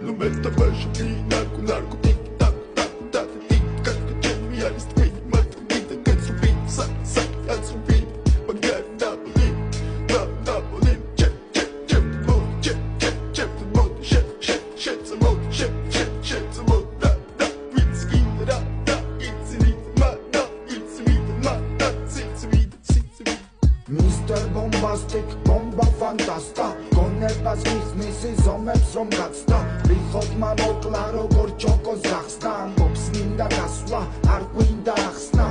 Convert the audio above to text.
Nu meta baixo de narco, narco, tic, tac, tac, tac, tic, tac, tac, me alis twin, mata, vida, canso, beat, sac, sac, anso, beat, pagar, Napoli, Napoli, check, check, check, mode, check, check, check, the mode, shit, shit, shit, the mode, shit, shit, shit, the mode, da, da, whiskey, da, da, it's me, ma, da, it's me, ma, da, it's me, it's me. Mr. Bombastic, bomba fantasta გონებას მისმისი ზომებს რომ გაცდა ვიხოდმა მოკლა როგორ ჩოკოს გახსნა ამბობს მინდა გასვლა არ გვინდა ახსნა